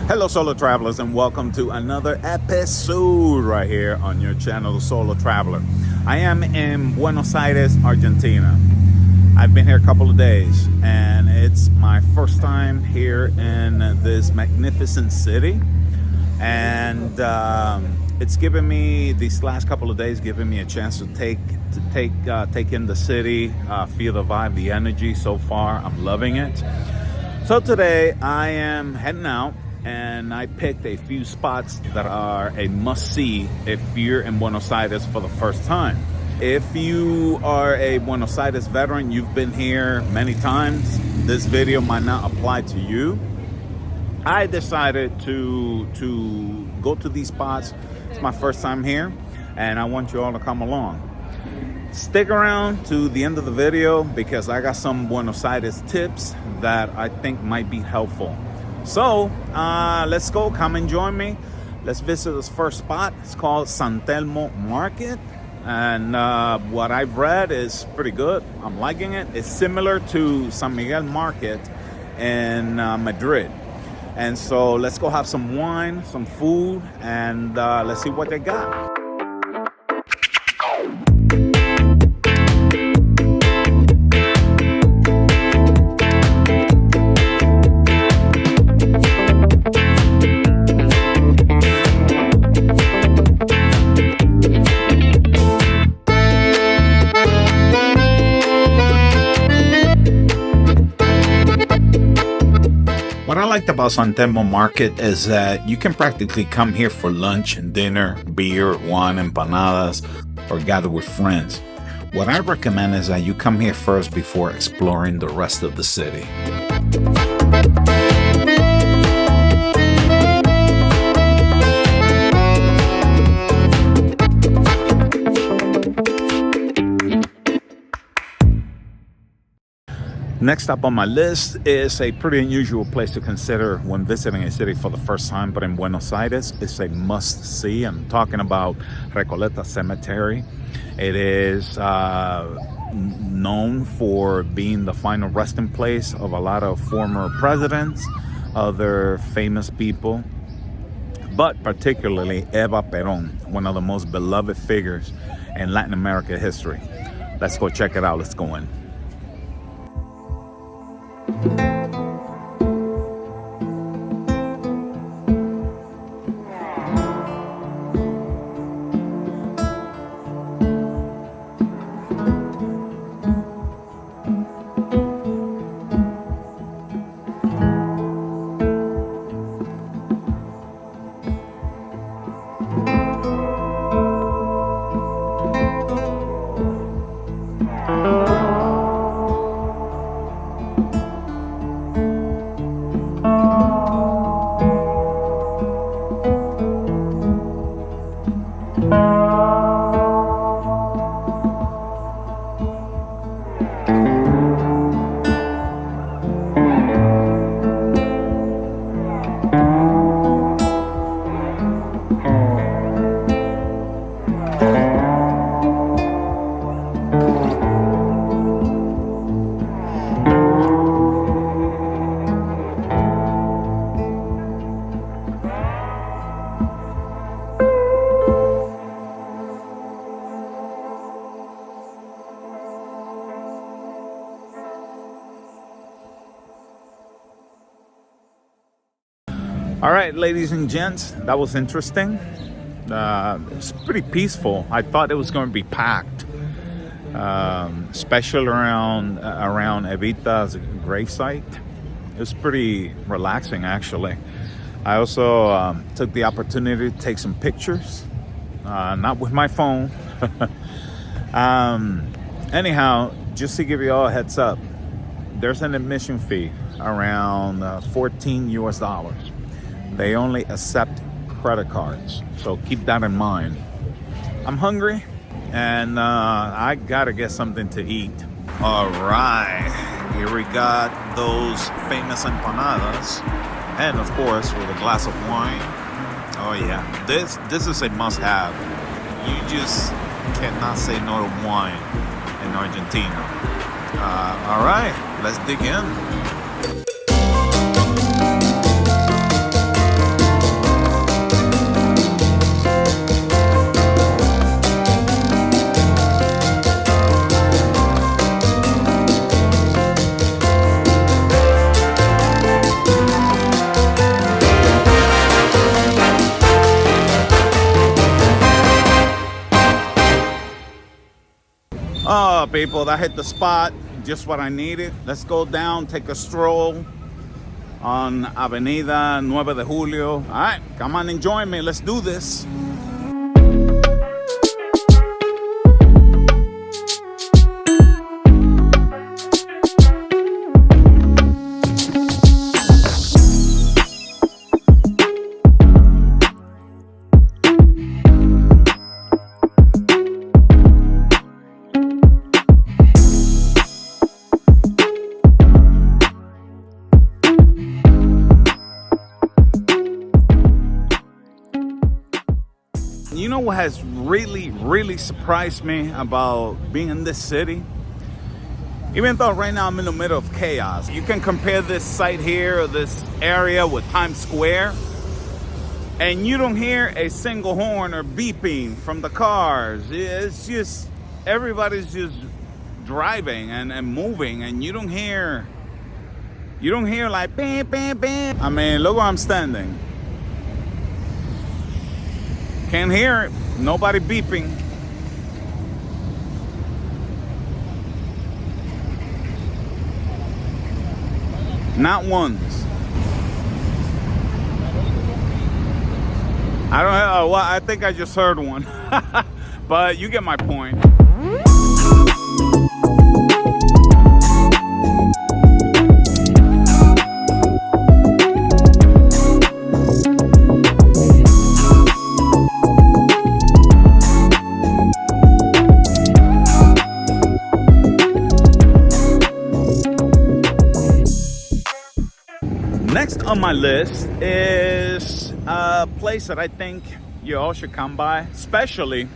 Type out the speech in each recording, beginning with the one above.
Hello solo travelers, and welcome to another episode right here on your channel, Solo Traveler. I am in Buenos Aires, Argentina. I've been here a couple of days and it's my first time here in this magnificent city, and it's given me, these last couple of days, given me a chance to take in the city, feel the vibe, the energy. So far I'm loving it. So today I am heading out, and I picked a few spots that are a must-see if you're in Buenos Aires for the first time. If you are a Buenos Aires veteran, you've been here many times, this video might not apply to you. I decided to go to these spots. It's my first time here, and I want you all to come along. Stick around to the end of the video because I got some Buenos Aires tips that I think might be helpful. So let's go, come and join me. Let's visit this first spot. It's called Telmo Market, and what I've read is pretty good. I'm liking it. It's similar to San Miguel Market in Madrid. And so let's go have some wine, some food, and let's see what they got. What I liked about Telmo Market is that you can practically come here for lunch and dinner, beer, wine, empanadas, or gather with friends. What I recommend is that you come here first before exploring the rest of the city. Next up on my list is a pretty unusual place to consider when visiting a city for the first time, but in Buenos Aires, it's a must-see. I'm talking about Recoleta Cemetery. It is known for being the final resting place of a lot of former presidents, other famous people, but particularly Eva Peron, one of the most beloved figures in Latin America history. Let's go check it out. Let's go in. All right, ladies and gents, that was interesting. It's pretty peaceful. I thought it was going to be packed, especially around Evita's gravesite. It was pretty relaxing, actually. I also took the opportunity to take some pictures, not with my phone. Anyhow, just to give you all a heads up, there's an admission fee around $14 US. They only accept credit cards, so keep that in mind. I'm hungry, and I gotta get something to eat. All right, here we got those famous empanadas, and of course with a glass of wine. Oh yeah, this is a must-have. You just cannot say no to wine in Argentina. All right, let's dig in. Oh, people, that hit the spot. Just what I needed. Let's go down, take a stroll on Avenida 9 de Julio. All right, come on and join me. Let's do this. You know what has really surprised me about being in this city? Even though right now I'm in the middle of chaos, you can compare this site here, or this area, with Times Square, and you don't hear a single horn or beeping from the cars. It's just, everybody's just driving and moving, and you don't hear like bam, bam, bam. I mean, look where I'm standing. Can't hear it. Nobody beeping. Not once. I don't know. Well, I think I just heard one. But you get my point. Next on my list is a place that I think you all should come by, especially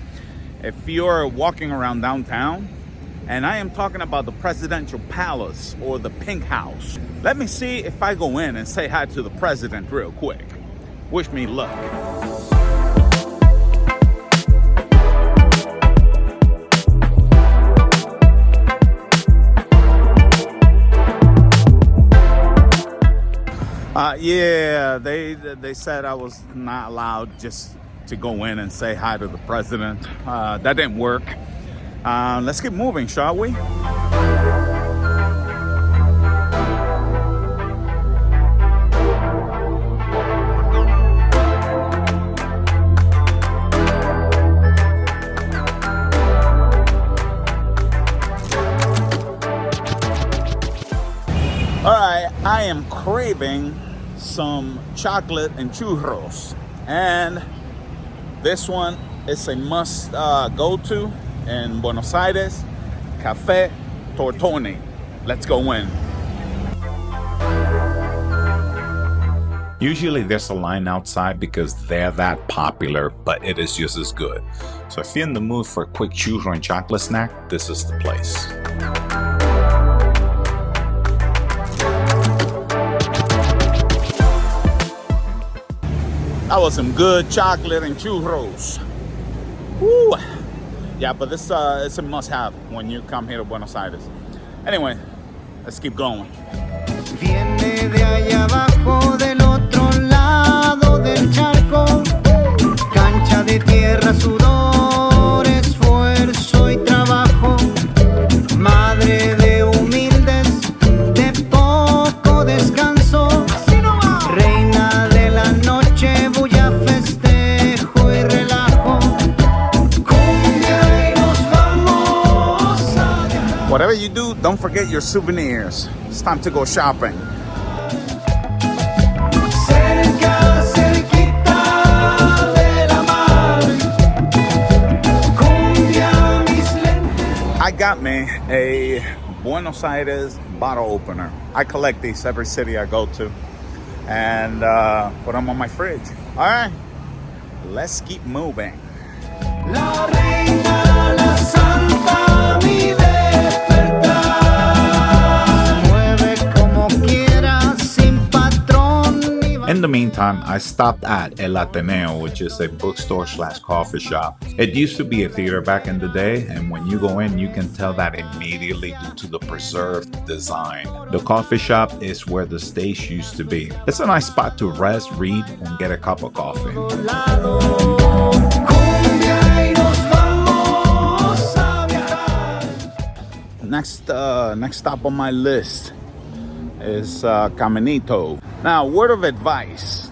if you're walking around downtown. And I am talking about the Presidential Palace, or the Pink House. Let me see if I go in and say hi to the president real quick. Wish me luck. Yeah, they said I was not allowed just to go in and say hi to the president. That didn't work. Let's keep moving, shall we? All right, I am craving some chocolate and churros, and this one is a must go to in Buenos Aires, Café Tortoni. Let's go in. Usually there's a line outside because they're that popular, but it is just as good. So if you're in the mood for a quick churro and chocolate snack, this is the place. That was some good chocolate and churros. Woo! Yeah, but this it's a must-have when you come here to Buenos Aires. Anyway, let's keep going. Viene de allá abajo, del otro lado del charco. Cancha de tierra, sudor, esfuerzo y trabajo. Madre de humildes, de poco descanso. Reina de la noche, bulla, festejo y relajo. Cumbia y nos vamos a viajar. Whatever you do, don't forget your souvenirs. It's time to go shopping. Cerca, cerquita de la mar. Cumbia, mis lentes. I got me a Buenos Aires bottle opener. I collect these every city I go to, and put them on my fridge. All right, let's keep moving. La reina, la santa, mi despertar. Mueve como quiera, sin patrón ni In the meantime, I stopped at El Ateneo, which is a bookstore / coffee shop. It used to be a theater back in the day, and when you go in, you can tell that immediately due to the preserved design. The coffee shop is where the stage used to be. It's a nice spot to rest, read, and get a cup of coffee. lado. Cumbia y nos vamos a viajar. next stop on my list is Caminito. Now, word of advice: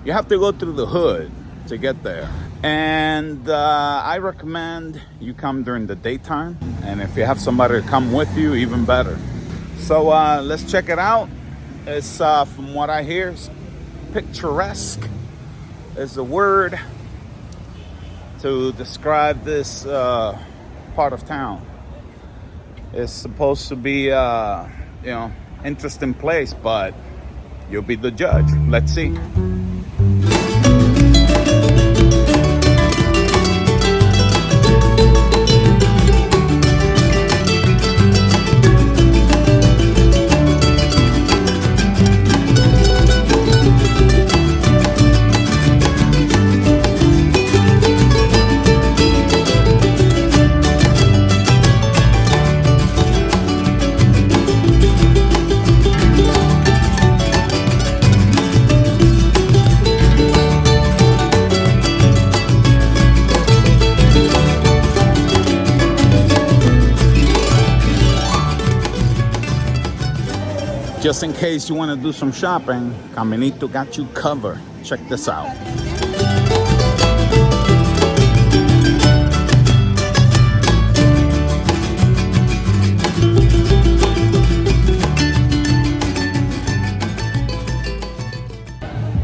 you have to go through the hood to get there, and I recommend you come during the daytime. And if you have somebody to come with you, even better. So let's check it out. It's from what I hear, it's picturesque is the word to describe this part of town. It's supposed to be interesting place, but you'll be the judge. Let's see. Just in case you want to do some shopping, Caminito got you covered. Check this out.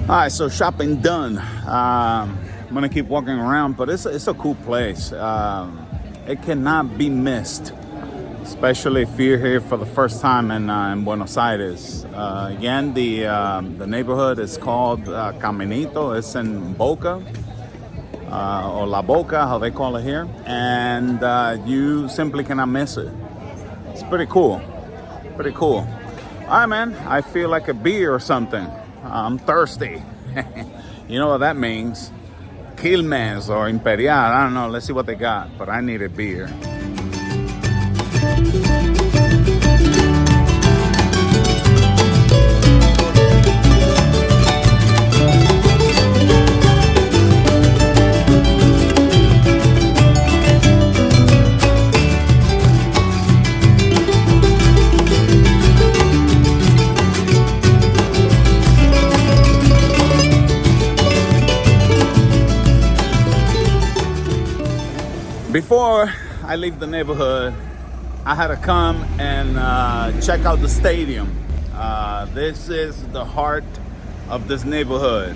All right, so shopping done. I'm gonna keep walking around, but it's a cool place. It cannot be missed, especially if you're here for the first time in Buenos Aires. Again, the neighborhood is called Caminito. It's in Boca, or La Boca, how they call it here. And you simply cannot miss it. It's pretty cool. Pretty cool. All right, man. I feel like a beer or something. I'm thirsty. You know what that means. Quilmes or Imperial. I don't know. Let's see what they got. But I need a beer. Before I leave the neighborhood, I had to come and check out the stadium. This is the heart of this neighborhood.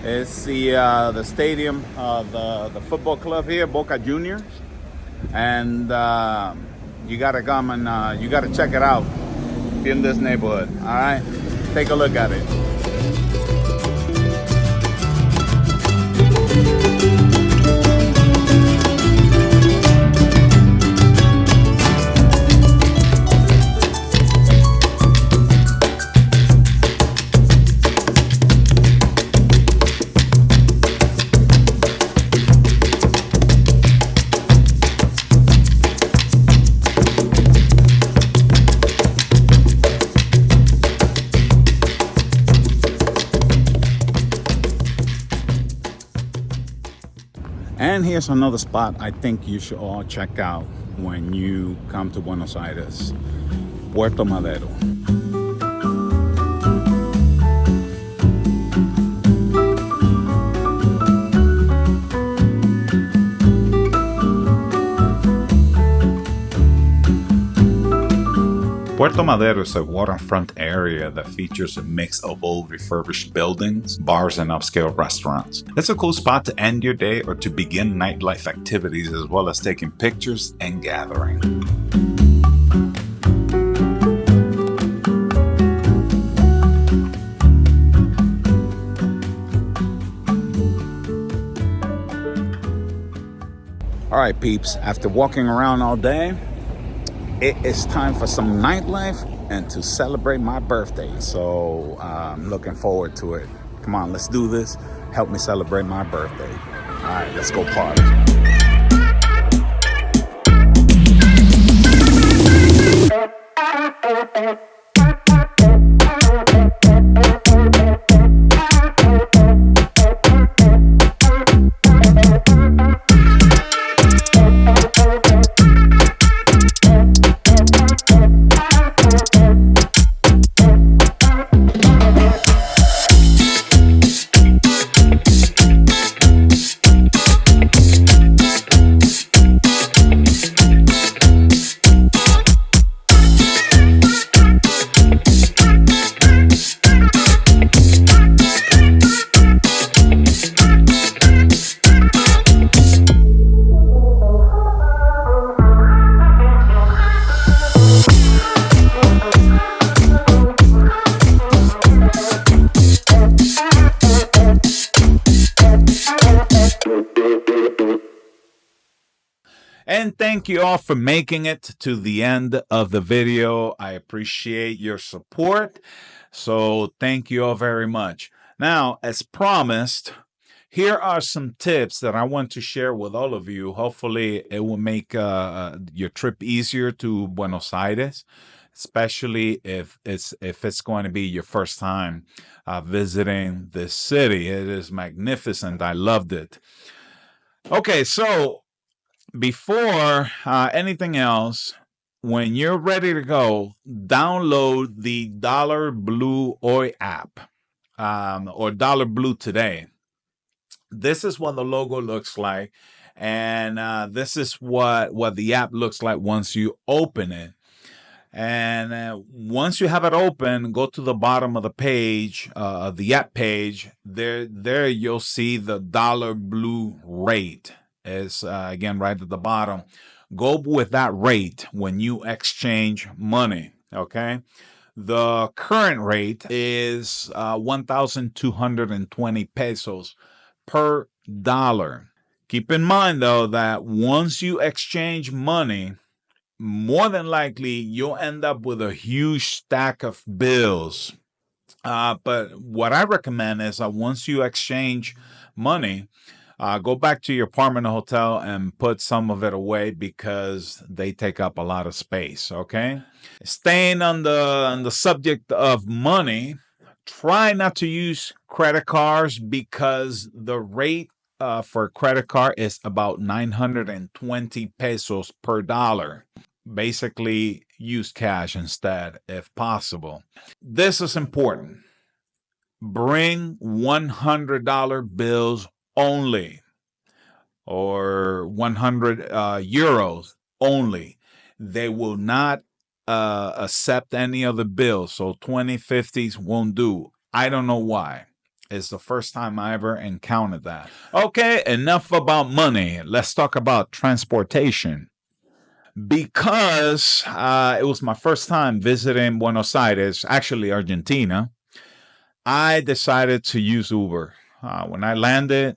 It's the stadium of the football club here, Boca Juniors. And you gotta come and you gotta check it out if you're in this neighborhood. All right, take a look at it. And here's another spot I think you should all check out when you come to Buenos Aires, Puerto Madero. Puerto Madero is a waterfront area that features a mix of old refurbished buildings, bars, and upscale restaurants. It's a cool spot to end your day or to begin nightlife activities, as well as taking pictures and gathering. All right, peeps, after walking around all day, it is time for some nightlife and to celebrate my birthday. So I'm looking forward to it. Come on, let's do this. Help me celebrate my birthday. All right, let's go party. And thank you all for making it to the end of the video. I appreciate your support. So thank you all very much. Now, as promised, here are some tips that I want to share with all of you. Hopefully, it will make your trip easier to Buenos Aires, especially if it's going to be your first time visiting this city. It is magnificent. I loved it. Okay, so before anything else, when you're ready to go, download the Dollar Blue Oi app or Dollar Blue Today. This is what the logo looks like, and this is what the app looks like once you open it. And once you have it open, go to the bottom of the page, the app page. There you'll see the Dollar Blue rate. Is again right at the bottom. Go with that rate when you exchange money. Okay. The current rate is 1,220 pesos per dollar. Keep in mind, though, that once you exchange money, more than likely you'll end up with a huge stack of bills. But what I recommend is that once you exchange money, go back to your apartment or hotel and put some of it away because they take up a lot of space. Okay. Staying on the subject of money, try not to use credit cards because the rate for a credit card is about 920 pesos per dollar. Basically, use cash instead if possible. This is important. Bring $100 bills only, or 100 euros only. They will not accept any other bills. So 2050s won't do. I don't know why. It's the first time I ever encountered that. Okay, enough about money. Let's talk about transportation. Because it was my first time visiting Buenos Aires, actually Argentina, I decided to use Uber. When I landed,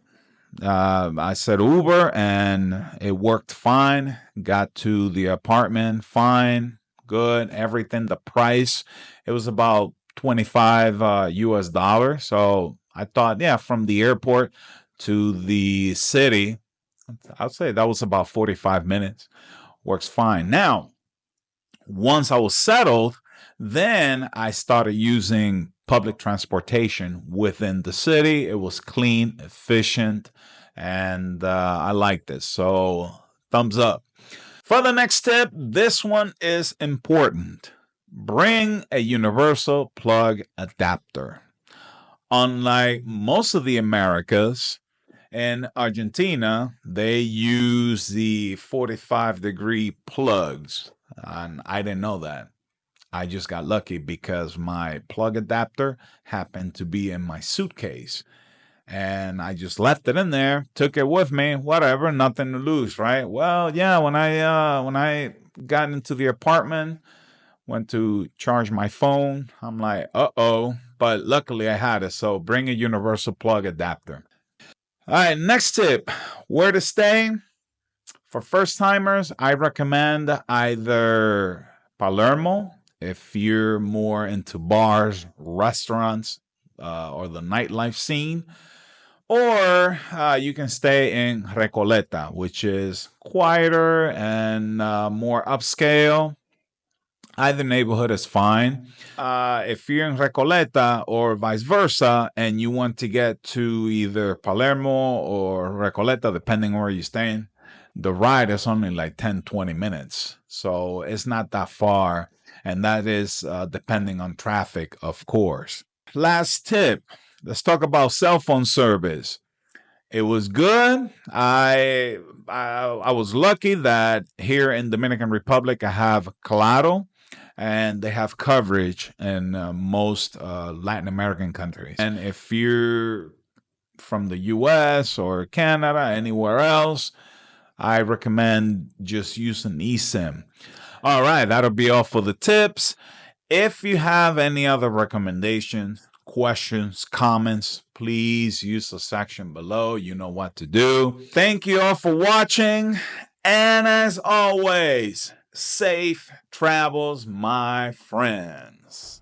I said Uber, and it worked fine. Got to the apartment fine, good, everything. The price, it was about 25 US dollars. So I thought, yeah, from the airport to the city, I'd say that was about 45 minutes. Works fine. Now, once I was settled, then I started using public transportation within the city. It was clean, efficient, and I liked it. So, thumbs up. For the next tip, this one is important. Bring a universal plug adapter. Unlike most of the Americas, in Argentina, they use the 45-degree plugs, and I didn't know that. I just got lucky because my plug adapter happened to be in my suitcase, and I just left it in there, took it with me, whatever, nothing to lose, right? Well, yeah, when I got into the apartment, went to charge my phone, I'm like, uh-oh, but luckily I had it, so bring a universal plug adapter. All right, next tip, where to stay. For first timers, I recommend either Palermo if you're more into bars, restaurants, or the nightlife scene, or you can stay in Recoleta, which is quieter and more upscale. Either neighborhood is fine. If you're in Recoleta or vice versa, and you want to get to either Palermo or Recoleta, depending where you're staying, the ride is only like 10, 20 minutes. So it's not that far. And that is depending on traffic, of course. Last tip, let's talk about cell phone service. It was good. I was lucky that here in Dominican Republic I have Claro, and they have coverage in most Latin American countries. And if you're from the US or Canada, anywhere else, I recommend just using eSIM. All right, that'll be all for the tips. If you have any other recommendations, questions, comments, please use the section below. You know what to do. Thank you all for watching, And as always, safe travels, my friends.